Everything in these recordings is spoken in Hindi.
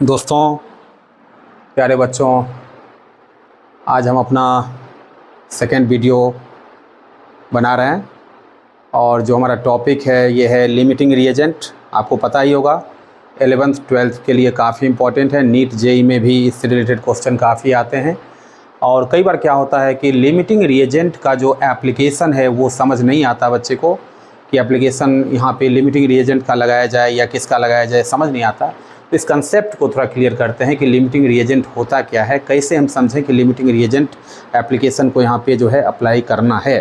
दोस्तों, प्यारे बच्चों, आज हम अपना सेकेंड वीडियो बना रहे हैं और जो हमारा टॉपिक है ये है लिमिटिंग रिएजेंट। आपको पता ही होगा 11th 12th के लिए काफ़ी इम्पोर्टेंट है। नीट जेई में भी इससे रिलेटेड क्वेश्चन काफ़ी आते हैं और कई बार क्या होता है कि लिमिटिंग रिएजेंट का जो एप्लीकेशन है वो समझ नहीं आता बच्चे को कि एप्लीकेशन यहाँ पे लिमिटिंग रिएजेंट का लगाया जाए या किसका लगाया जाए, समझ नहीं आता। तो इस कंसेप्ट को थोड़ा क्लियर करते हैं कि लिमिटिंग रिएजेंट होता क्या है, कैसे हम समझें कि लिमिटिंग रिएजेंट एप्लीकेशन को यहाँ पे जो है अप्लाई करना है।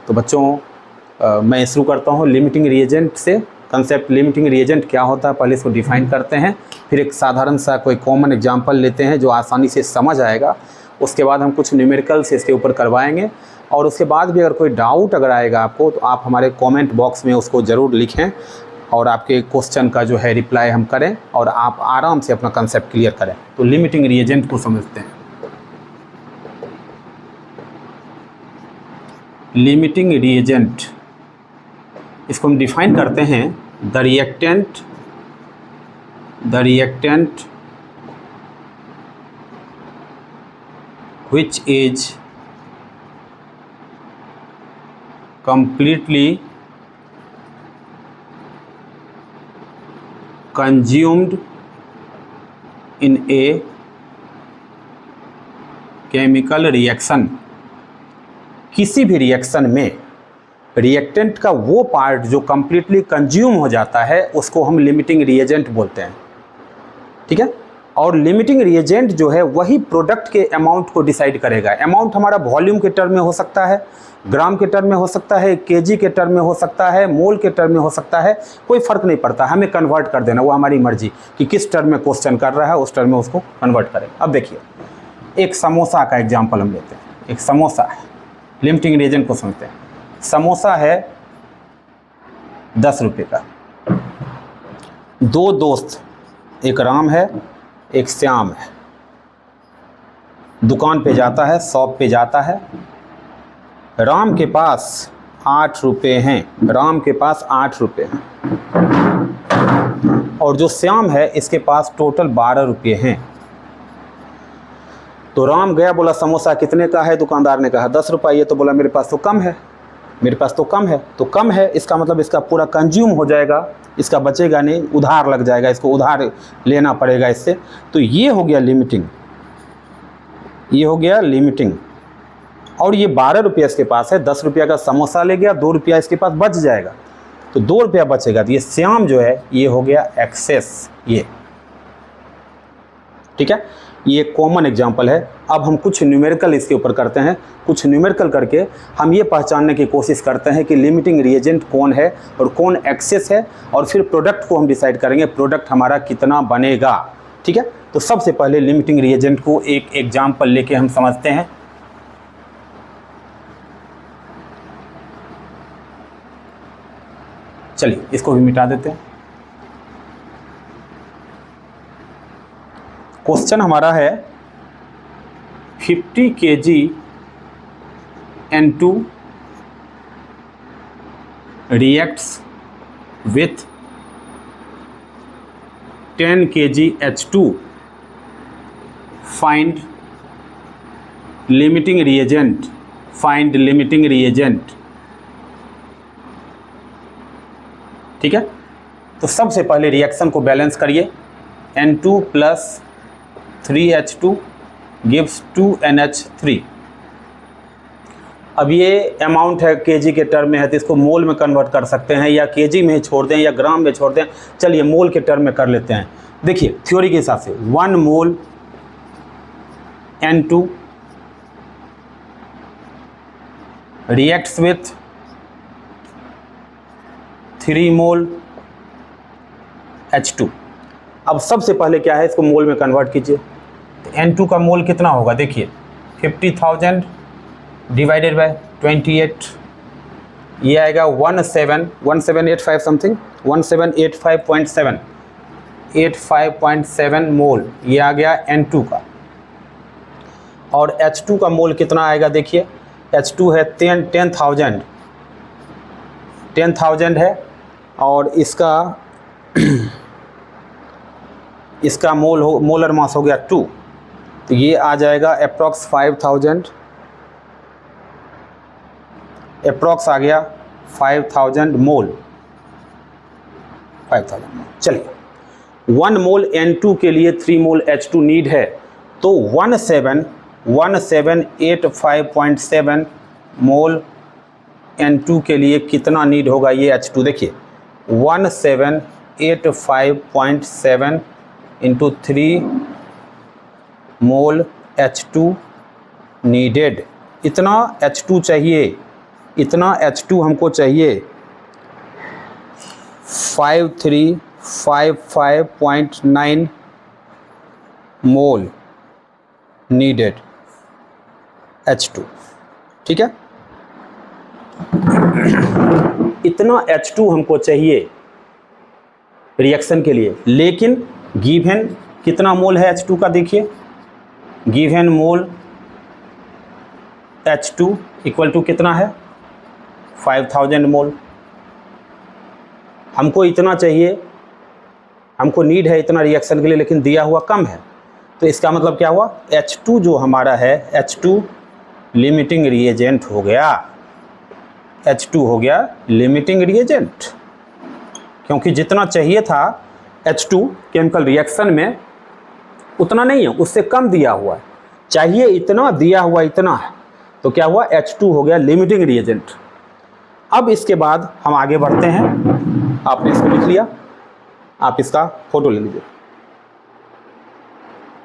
तो बच्चों मैं शुरू करता हूँ लिमिटिंग रिएजेंट से। कंसेप्ट लिमिटिंग रिएजेंट क्या होता है पहले इसको डिफ़ाइन करते हैं, फिर एक साधारण सा कोई कॉमन एग्जांपल लेते हैं जो आसानी से समझ आएगा। उसके बाद हम कुछ न्यूमेरिकल्स इसके ऊपर करवाएंगे और उसके बाद भी अगर कोई डाउट अगर आएगा आपको तो आप हमारे कमेंट बॉक्स में उसको ज़रूर लिखें और आपके क्वेश्चन का जो है रिप्लाई हम करें और आप आराम से अपना कंसेप्ट क्लियर करें। तो लिमिटिंग रिएजेंट को समझते हैं। लिमिटिंग रिएजेंट इसको हम डिफाइन करते हैं the reactant which is completely consumed in a chemical reaction। किसी भी रिएक्शन में रिएक्टेंट का वो पार्ट जो कंप्लीटली कंज्यूम हो जाता है उसको हम लिमिटिंग रिएजेंट बोलते हैं, ठीक है। और लिमिटिंग रिएजेंट जो है वही प्रोडक्ट के अमाउंट को डिसाइड करेगा। अमाउंट हमारा वॉल्यूम के टर्म में हो सकता है, ग्राम के टर्म में हो सकता है, केजी के टर्म में हो सकता है, मोल के टर्म में हो सकता है, कोई फ़र्क नहीं पड़ता। हमें कन्वर्ट कर देना वो हमारी मर्जी कि किस टर्म में क्वेश्चन कर रहा है उस टर्म में उसको कन्वर्ट करें। अब देखिए एक समोसा का एग्जाम्पल हम लेते हैं। एक समोसा है, लिमिटिंग रिएजेंट को समझते हैं। समोसा है 10 रुपये का। दो दोस्त, एक राम है एक श्याम है, दुकान पे जाता है, शॉप पे जाता है। राम के पास 8 रुपये हैं, राम के पास 8 रुपये हैं और जो श्याम है इसके पास टोटल 12 रुपये हैं। तो राम गया, बोला समोसा कितने का है? दुकानदार ने कहा 10 रुपये। ये तो बोला मेरे पास तो कम है, मेरे पास तो कम है। तो कम है इसका मतलब इसका पूरा कंज्यूम हो जाएगा, इसका बचेगा नहीं, उधार लग जाएगा, इसको उधार लेना पड़ेगा इससे। तो ये हो गया लिमिटिंग, ये हो गया लिमिटिंग। और ये 12 रुपया इसके पास है, 10 रुपया का समोसा ले गया, 2 रुपया इसके पास बच जाएगा, तो 2 रुपया बचेगा। तो ये श्याम जो है ये हो गया एक्सेस, ये ठीक है। ये कॉमन एग्जांपल है। अब हम कुछ न्यूमेरिकल इसके ऊपर करते हैं। कुछ न्यूमेरिकल करके हम ये पहचानने की कोशिश करते हैं कि लिमिटिंग रिएजेंट कौन है और कौन एक्सेस है, और फिर प्रोडक्ट को हम डिसाइड करेंगे प्रोडक्ट हमारा कितना बनेगा, ठीक है। तो सबसे पहले लिमिटिंग रिएजेंट को एक एग्जांपल लेके हम समझते हैं। चलिए इसको भी मिटा देते हैं। क्वेश्चन हमारा है 50 kg N2 reacts with 10 kg H2, find limiting reagent, find limiting reagent, ठीक है। तो सबसे पहले रिएक्शन को बैलेंस करिए। N2 + 3H2 gives 2NH3। अब ये अमाउंट है केजी के टर्म में है तो इसको मोल में कन्वर्ट कर सकते हैं, या केजी में छोड़ दें या ग्राम में छोड़ दें। चलिए मोल के टर्म में कर लेते हैं। देखिए थ्योरी के हिसाब से 1 मोल N2 reacts with 3 mole H2। अब सबसे पहले क्या है, इसको मोल में कन्वर्ट कीजिए। तो N2 का मोल कितना होगा? देखिए 50,000 डिवाइडेड बाय 28, ये आएगा 1785 समथिंग, 1785.7, 85.7 मोल ये आ गया N2 का। और H2 का मोल कितना आएगा? देखिए H2 है 10,000 है और इसका इसका मोलर मास हो गया 2, तो ये आ जाएगा अप्रॉक्स 5000, अप्रॉक्स आ गया 5000 मोल, 5000 मोल। चलिए 1 मोल N2 के लिए 3 मोल H2 नीड है, तो 1785.7 मोल N2 के लिए कितना नीड होगा ये H2 देखिए, 1785.7 इंटू 3 मोल H2 नीडेड, इतना H2 चाहिए, इतना H2 हमको चाहिए 5355.9 मोल नीडेड H2, ठीक है। इतना H2 हमको चाहिए रिएक्शन के लिए, लेकिन गिवन कितना मोल है H2 का देखिए, given mole H2 equal to कितना है 5000 मोल। हमको इतना चाहिए, हमको नीड है इतना रिएक्शन के लिए, लेकिन दिया हुआ कम है, तो इसका मतलब क्या हुआ, H2 जो हमारा है H2 लिमिटिंग रिएजेंट हो गया, H2 हो गया लिमिटिंग रिएजेंट, क्योंकि जितना चाहिए था H2 केमिकल रिएक्शन में उतना नहीं है, उससे कम दिया हुआ है, चाहिए इतना, दिया हुआ इतना है, तो क्या हुआ H2 हो गया लिमिटिंग रिएजेंट। अब इसके बाद हम आगे बढ़ते हैं, आपने इसको लिख लिया, आप इसका फोटो ले लीजिए,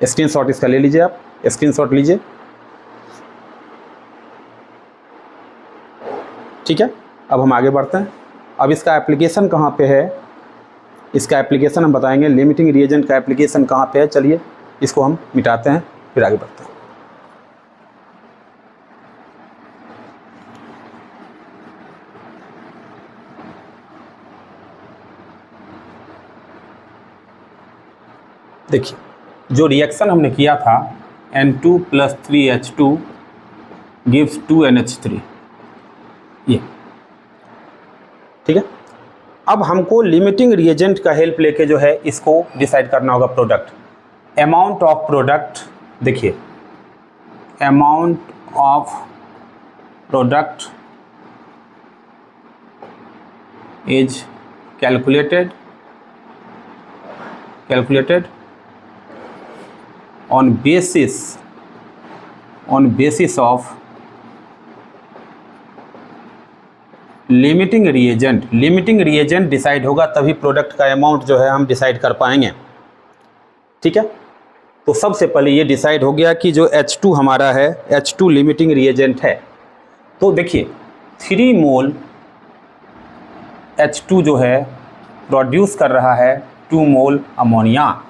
स्क्रीनशॉट इसका ले लीजिए, आप स्क्रीनशॉट लीजिए, ठीक है। अब हम आगे बढ़ते हैं, अब इसका एप्लीकेशन कहाँ पे है, इसका एप्लीकेशन हम बताएंगे, लिमिटिंग रिएजेंट का एप्लीकेशन कहाँ पे है। चलिए इसको हम मिटाते हैं, फिर आगे बढ़ते हैं। देखिए जो रिएक्शन हमने किया था N2 + 3H2 गिव्स 2NH3, ये ठीक है। अब हमको लिमिटिंग रिएजेंट का हेल्प लेके जो है इसको डिसाइड करना होगा प्रोडक्ट, अमाउंट ऑफ प्रोडक्ट। देखिए amount of product is calculated on basis of limiting reagent. Limiting reagent decide होगा तभी प्रोडक्ट का अमाउंट जो है हम डिसाइड कर पाएंगे, ठीक है। तो सबसे पहले ये डिसाइड हो गया कि जो H2 हमारा है H2 लिमिटिंग रिएजेंट है, तो देखिए 3 मोल H2 जो है प्रोड्यूस कर रहा है 2 mole ammonia,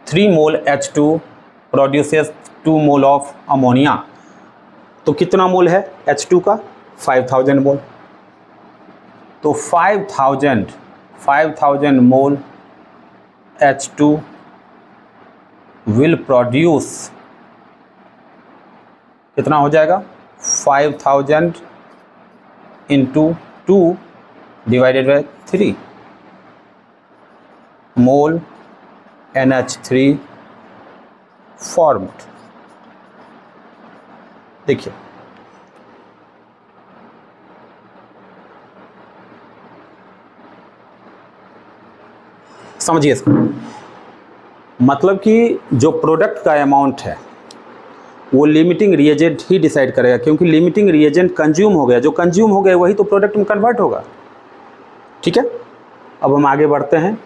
3 mole H2 produces 2 mole of ammonia, तो कितना मोल है H2 का 5000 मोल, तो 5000 मोल H2 विल प्रोड्यूस, कितना हो जाएगा 5000 into 2 divided by 3 mole NH3 formed. देखिए समझिए इसको, मतलब कि जो प्रोडक्ट का अमाउंट है वो लिमिटिंग रिएजेंट ही डिसाइड करेगा, क्योंकि लिमिटिंग रिएजेंट कंज्यूम हो गया, जो कंज्यूम हो गया वही तो प्रोडक्ट में कन्वर्ट होगा, ठीक है। अब हम आगे बढ़ते हैं,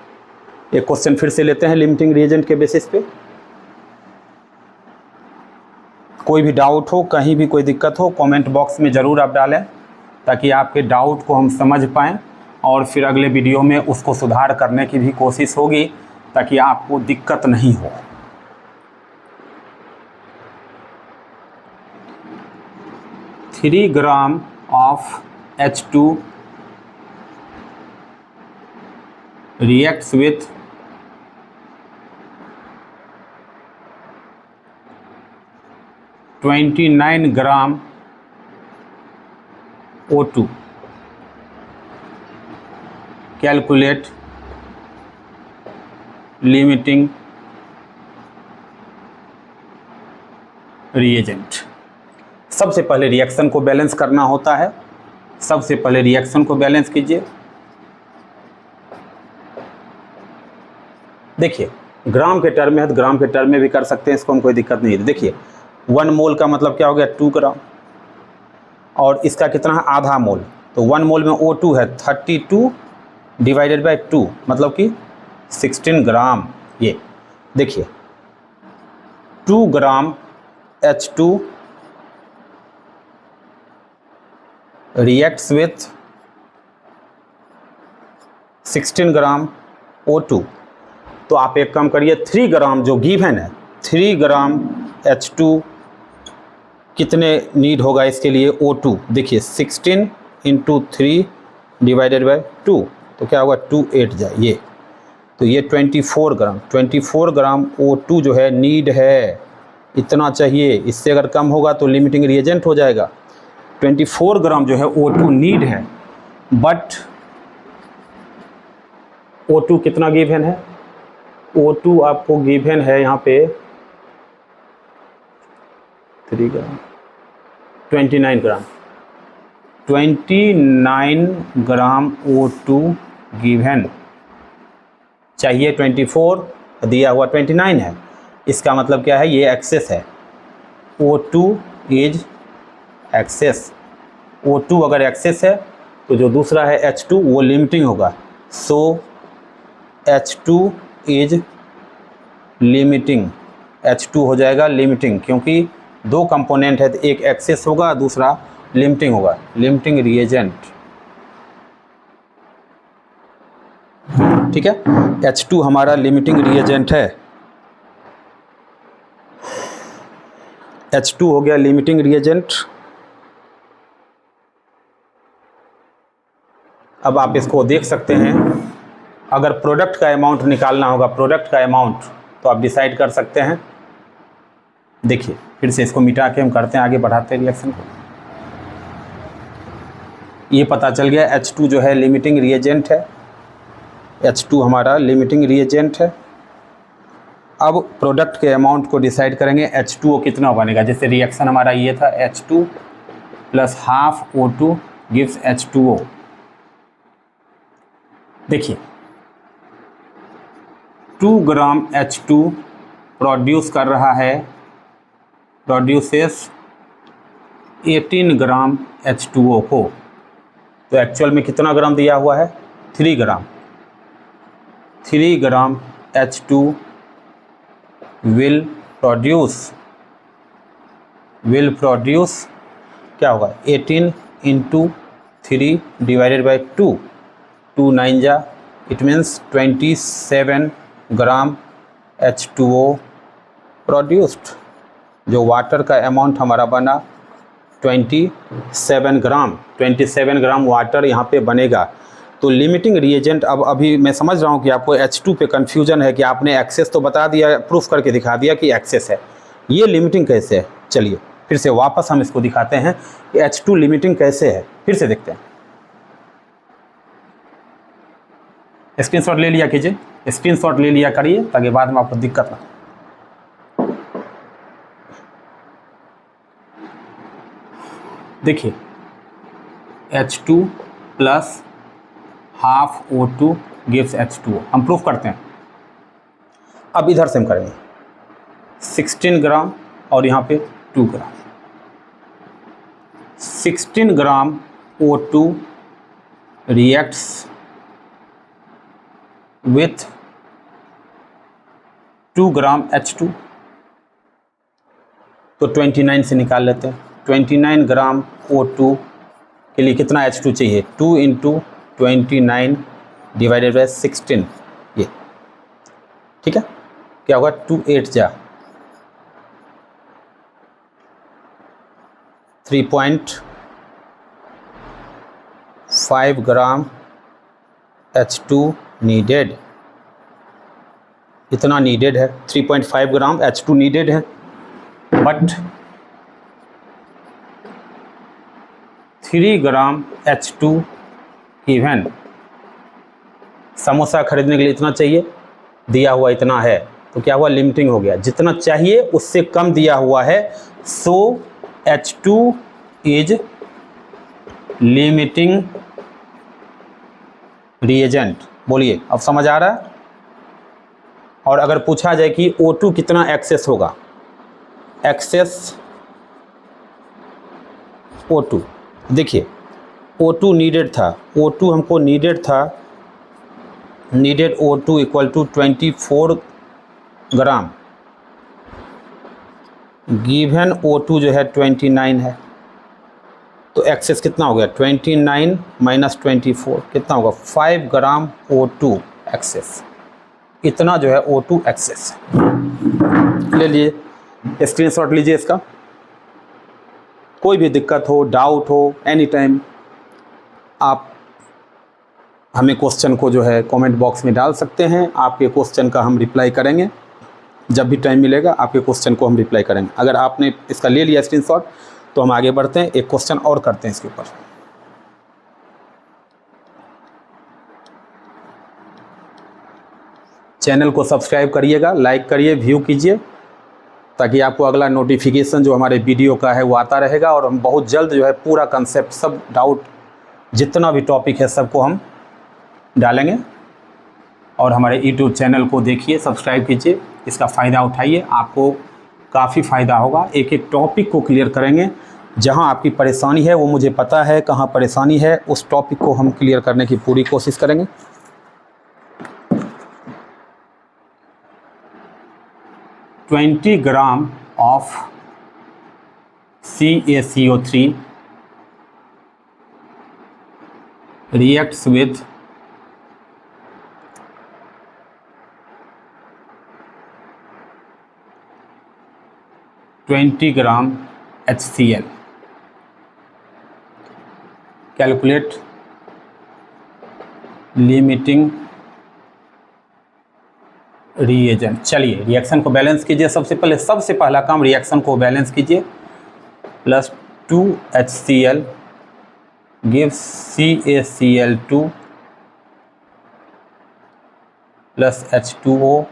एक क्वेश्चन फिर से लेते हैं लिमिटिंग रिएजेंट के बेसिस पे। कोई भी डाउट हो, कहीं भी कोई दिक्कत हो, कमेंट बॉक्स में ज़रूर आप डालें, ताकि आपके डाउट को हम समझ पाएँ और फिर अगले वीडियो में उसको सुधार करने की भी कोशिश होगी, ताकि आपको दिक्कत नहीं हो। Three gram of H2 reacts with 29 gram O2, calculate limiting reagent. सबसे पहले रिएक्शन को बैलेंस करना होता है। सबसे पहले रिएक्शन को बैलेंस कीजिए। देखिए ग्राम के टर्म में है तो ग्राम के टर्म में भी कर सकते हैं, इसको हम कोई दिक्कत नहीं है। देखिए 1 मोल का मतलब क्या हो गया 2 ग्राम, और इसका कितना है आधा मोल, तो 1 मोल में O2 है 32 डिवाइडेड बाय 2 मतलब कि 16 ग्राम। ये देखिए 2 ग्राम H2 reacts with 16 gram O2। तो आप एक काम करिए 3 ग्राम जो गिवन है 3 ग्राम H2 कितने नीड होगा इसके लिए O2। देखिए 16 इंटू 3 डिवाइडेड बाय 2 तो क्या होगा 28 जाए ये, तो ये 24 ग्राम O2 जो है नीड है, इतना चाहिए। इससे अगर कम होगा तो लिमिटिंग रिएजेंट हो जाएगा। 24 ग्राम जो है O2 नीड है, बट O2 कितना गिवन है, O2 आपको गिवन है यहाँ पे 3 ग्राम 29 ग्राम 29 ग्राम O2 गिवन चाहिए। 24 दिया हुआ 29 है, इसका मतलब क्या है ये एक्सेस है। O2 is access. O2 अगर एक्सेस है तो जो दूसरा है H2 वो लिमिटिंग होगा। सो H2 इज लिमिटिंग, H2 हो जाएगा लिमिटिंग, क्योंकि 2 कंपोनेंट है तो एक एक्सेस होगा दूसरा लिमिटिंग होगा। लिमिटिंग रिएजेंट, ठीक है। H2 हमारा लिमिटिंग रिएजेंट है। H2 हो गया लिमिटिंग रिएजेंट। अब आप इसको देख सकते हैं, अगर प्रोडक्ट का अमाउंट निकालना होगा, प्रोडक्ट का अमाउंट, तो आप डिसाइड कर सकते हैं। देखिए फिर से इसको मिटा के हम करते हैं, आगे बढ़ाते हैं रिएक्शन को। ये पता चल गया H2 जो है लिमिटिंग रिएजेंट है, H2 हमारा लिमिटिंग रिएजेंट है। अब प्रोडक्ट के अमाउंट को डिसाइड करेंगे, H2O कितना बनेगा। जैसे रिएक्शन हमारा ये था H2 plus half O2 gives H2O। देखिए 2 ग्राम H2 प्रोड्यूस कर रहा है, प्रोड्यूसेस 18 ग्राम H2O को। तो एक्चुअल में कितना ग्राम दिया हुआ है 3 ग्राम। 3 ग्राम H2 विल प्रोड्यूस क्या होगा 18 इंटू 3 डिवाइडेड बाई 2, 2 9 जा, it means 27 gram H2O produced. जो वाटर का अमाउंट हमारा बना 27 ग्राम वाटर यहाँ पे बनेगा। तो लिमिटिंग रिएजेंट, अब अभी मैं समझ रहा हूँ कि आपको H2 पे कन्फ्यूजन है कि आपने एक्सेस तो बता दिया, प्रूफ करके दिखा दिया कि एक्सेस है, ये लिमिटिंग कैसे है। चलिए फिर से वापस हम इसको दिखाते हैं कि H2 लिमिटिंग कैसे है, फिर से देखते हैं। स्क्रीनशॉट ले लिया कीजिए, स्क्रीनशॉट ले लिया करिए ताकि बाद में आपको दिक्कत ना। देखिए H2 plus half O2 gives H2O, हम प्रूफ करते हैं। अब इधर से हम करेंगे 16 ग्राम और यहाँ पे 2 ग्राम। 16 ग्राम O2 reacts with 2 gram H2, तो 29 से निकाल लेते हैं। 29 ग्राम O2 के लिए कितना H2 चाहिए, 2 इंटू 29 डिवाइडेड बाई 16, ये ठीक है। क्या होगा 2 8 जा 3.5 ग्राम H2 नीडेड, इतना नीडेड है। 3.5 ग्राम H2 नीडेड है, but 3 gram H2 given. Samosa खरीदने के लिए इतना चाहिए, दिया हुआ इतना है, तो क्या हुआ, लिमिटिंग हो गया। जितना चाहिए उससे कम दिया हुआ है, सो H2 इज लिमिटिंग रिएजेंट। बोलिए, अब समझ आ रहा है। और अगर पूछा जाए कि O2 कितना एक्सेस होगा, एक्सेस O2, देखिए O2 नीडेड था, O2 हमको नीडेड था, needed O2 equal to 24 gram, given O2 जो है 29 है, तो एक्सेस कितना हो गया, 29 माइनस 24 कितना होगा, 5 ग्राम O2 एक्सेस, इतना जो है O2 एक्सेस। ले लिए, स्क्रीनशॉट लीजिए इसका। कोई भी दिक्कत हो, डाउट हो, एनी टाइम आप हमें क्वेश्चन को जो है कमेंट बॉक्स में डाल सकते हैं। आपके क्वेश्चन का हम रिप्लाई करेंगे, जब भी टाइम मिलेगा आपके क्वेश्चन को हम रिप्लाई करेंगे। अगर आपने इसका ले लिया स्क्रीनशॉट तो हम आगे बढ़ते हैं, एक क्वेश्चन और करते हैं इसके ऊपर। चैनल को सब्सक्राइब करिएगा, लाइक करिए, व्यू कीजिए, ताकि आपको अगला नोटिफिकेशन जो हमारे वीडियो का है वो आता रहेगा। और हम बहुत जल्द जो है पूरा कंसेप्ट, सब डाउट, जितना भी टॉपिक है सबको हम डालेंगे। और हमारे यूट्यूब चैनल को देखिए, सब्सक्राइब कीजिए, इसका फ़ायदा उठाइए, आपको काफ़ी फ़ायदा होगा। एक एक टॉपिक को क्लियर करेंगे, जहां आपकी परेशानी है वो मुझे पता है, कहां परेशानी है उस टॉपिक को हम क्लियर करने की पूरी कोशिश करेंगे। Twenty gram of CaCO3 reacts with 20 gram HCl। Calculate limiting reagent. चलिए रिएक्शन को बैलेंस कीजिए। सबसे पहला काम, रिएक्शन को बैलेंस कीजिए। Plus 2 HCl gives CaCl2 plus H2O।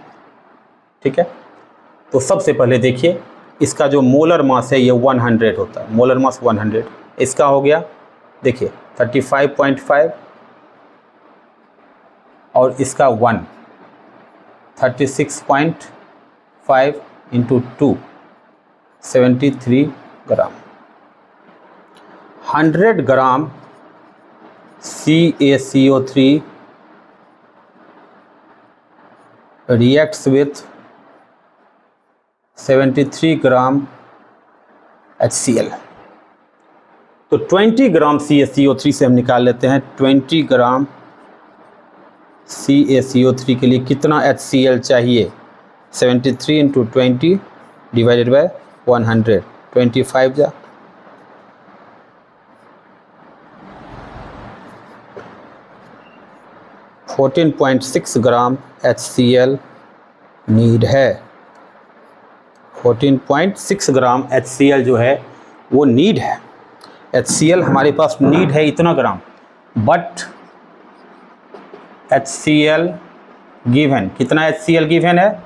ठीक है, तो सबसे पहले देखिए इसका जो मोलर मास है ये 100 होता है, मोलर मास 100। इसका हो गया देखिए 35.5 और इसका 1, 36.5 into 2, 73 gram. 100 gram CaCO3 reacts with 73 gram HCl। तो 20 ग्राम CaCO3 से हम निकाल लेते हैं 20 ग्राम CaCO3 के लिए कितना HCl चाहिए। 73 इंटू 20 डिवाइडेड बाय 100, 25 जा 14.6 ग्राम HCl नीड है। 14.6 ग्राम HCl जो है वो नीड है। HCl हमारे पास नीड है इतना ग्राम, बट HCl गिवन, कितना HCl गिवन है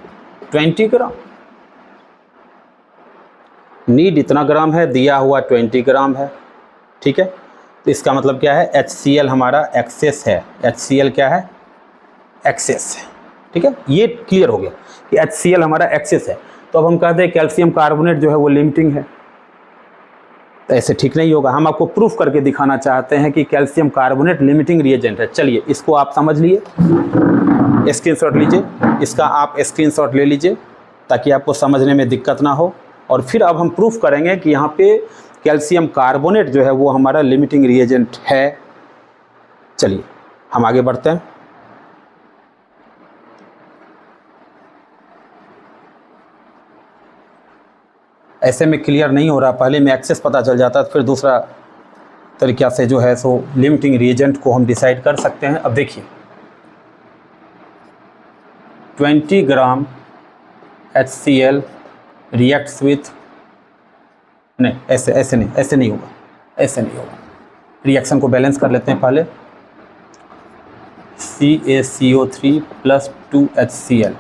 20 ग्राम। नीड इतना ग्राम है, दिया हुआ 20 ग्राम है। ठीक है, तो इसका मतलब क्या है, HCl हमारा एक्सेस है। HCl क्या है, एक्सेस है। ठीक है, ये क्लियर हो गया कि HCl हमारा एक्सेस है। तो अब हम कहते हैं कैल्शियम कार्बोनेट जो है वो लिमिटिंग है, तो ऐसे ठीक नहीं होगा। हम आपको प्रूफ करके दिखाना चाहते हैं कि कैल्शियम कार्बोनेट लिमिटिंग रिएजेंट है। चलिए इसको आप समझ लिए, स्क्रीनशॉट लीजिए, इसका आप स्क्रीनशॉट ले लीजिए ताकि आपको समझने में दिक्कत ना हो। और फिर अब हम प्रूफ करेंगे कि यहाँ पे कैल्शियम कार्बोनेट जो है वो हमारा लिमिटिंग रिएजेंट है। चलिए हम आगे बढ़ते हैं। ऐसे में क्लियर नहीं हो रहा, पहले में एक्सेस पता चल जाता तो फिर दूसरा तरीक़ा से जो है सो लिमिटिंग रिएजेंट को हम डिसाइड कर सकते हैं। अब देखिए 20 ग्राम HCl रिएक्ट्स विथ, नहीं ऐसे नहीं होगा, ऐसे नहीं होगा। रिएक्शन को बैलेंस कर लेते हैं पहले। CaCO3 प्लस 2 HCl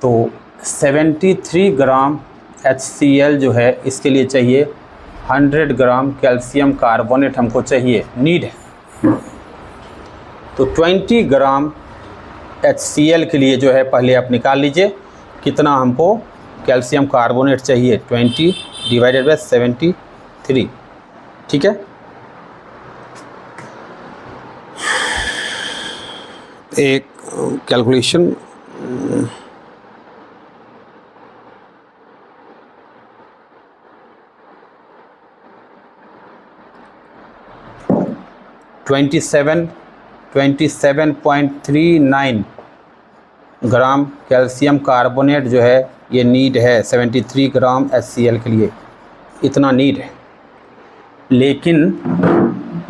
तो 73 ग्राम HCl जो है इसके लिए चाहिए 100 ग्राम कैल्शियम कार्बोनेट हमको चाहिए, नीड है। तो 20 ग्राम HCl के लिए जो है पहले आप निकाल लीजिए कितना हमको कैल्शियम कार्बोनेट चाहिए, 20 डिवाइडेड बाय 73, ठीक है। एक कैलकुलेशन, $27.39 ग्राम कैल्शियम कार्बोनेट जो है ये नीड है 73 ग्राम HCl के लिए, इतना नीड है। लेकिन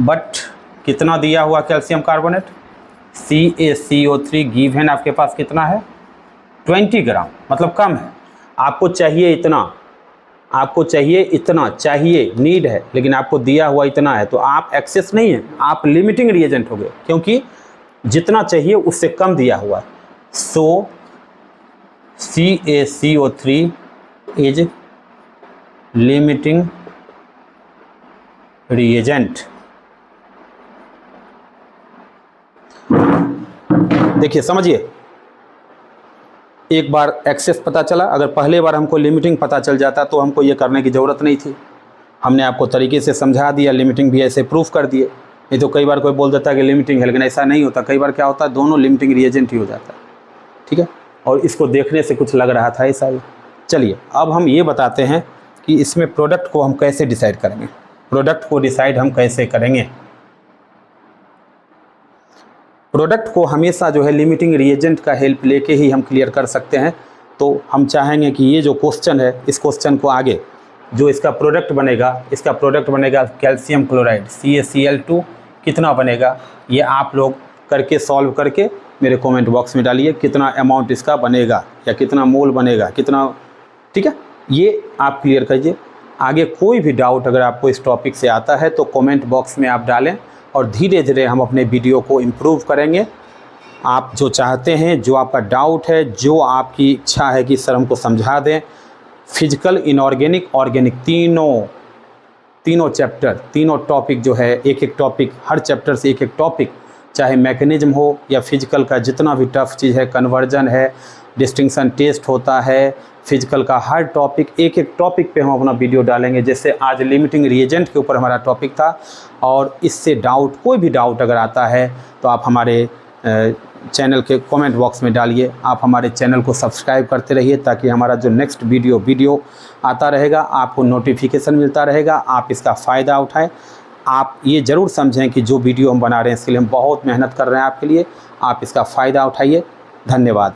बट कितना दिया हुआ कैल्शियम कार्बोनेट, CaCO3 गिवन आपके पास कितना है 20 ग्राम, मतलब कम है। आपको चाहिए इतना, आपको चाहिए इतना, चाहिए नीड है, लेकिन आपको दिया हुआ इतना है, तो आप एक्सेस नहीं है, आप लिमिटिंग रिएजेंट हो गए, क्योंकि जितना चाहिए उससे कम दिया हुआ है। सो CaCO3 इज लिमिटिंग रिएजेंट। देखिए समझिए, एक बार एक्सेस पता चला, अगर पहले बार हमको लिमिटिंग पता चल जाता तो हमको ये करने की ज़रूरत नहीं थी। हमने आपको तरीके से समझा दिया, लिमिटिंग भी ऐसे प्रूफ कर दिए। नहीं तो कई बार कोई बोल देता है कि लिमिटिंग है, लेकिन ऐसा नहीं होता। कई बार क्या होता है, दोनों लिमिटिंग रिएजेंट ही हो जाता है, ठीक है। और इसको देखने से कुछ लग रहा था ऐसा ही। चलिए अब हम ये बताते हैं कि इसमें प्रोडक्ट को हम कैसे डिसाइड करेंगे। प्रोडक्ट को डिसाइड हम कैसे करेंगे, प्रोडक्ट को हमेशा जो है लिमिटिंग रिएजेंट का हेल्प लेके ही हम क्लियर कर सकते हैं। तो हम चाहेंगे कि ये जो क्वेश्चन है, इस क्वेश्चन को आगे जो इसका प्रोडक्ट बनेगा, इसका प्रोडक्ट बनेगा कैल्शियम क्लोराइड CaCl2, कितना बनेगा ये आप लोग करके सॉल्व करके मेरे कमेंट बॉक्स में डालिए, कितना अमाउंट इसका बनेगा या कितना मोल बनेगा, कितना, ठीक है। ये आप क्लियर कीजिए। आगे कोई भी डाउट अगर आपको इस टॉपिक से आता है तो कमेंट बॉक्स में आप डालें, और धीरे धीरे हम अपने वीडियो को इम्प्रूव करेंगे। आप जो चाहते हैं, जो आपका डाउट है, जो आपकी इच्छा है कि सर हमको समझा दें, फिजिकल, इनऑर्गेनिक, ऑर्गेनिक, तीनों चैप्टर, तीनों टॉपिक जो है, एक एक टॉपिक, हर चैप्टर से एक एक टॉपिक, चाहे मैकेनिज्म हो या फिजिकल का जितना भी टफ चीज़ है, कन्वर्जन है, डिस्टिंक्शन टेस्ट होता है, फिजिकल का हर टॉपिक, एक एक टॉपिक पे हम अपना वीडियो डालेंगे। जैसे आज लिमिटिंग रिएजेंट के ऊपर हमारा टॉपिक था, और इससे डाउट, कोई भी डाउट अगर आता है तो आप हमारे चैनल के कमेंट बॉक्स में डालिए। आप हमारे चैनल को सब्सक्राइब करते रहिए, ताकि हमारा जो नेक्स्ट वीडियो आता रहेगा, आपको नोटिफिकेशन मिलता रहेगा, आप इसका फ़ायदा उठाएं। आप ये ज़रूर समझें कि जो वीडियो हम बना रहे हैं इसके लिए हम बहुत मेहनत कर रहे हैं आपके लिए, आप इसका फ़ायदा उठाइए। धन्यवाद।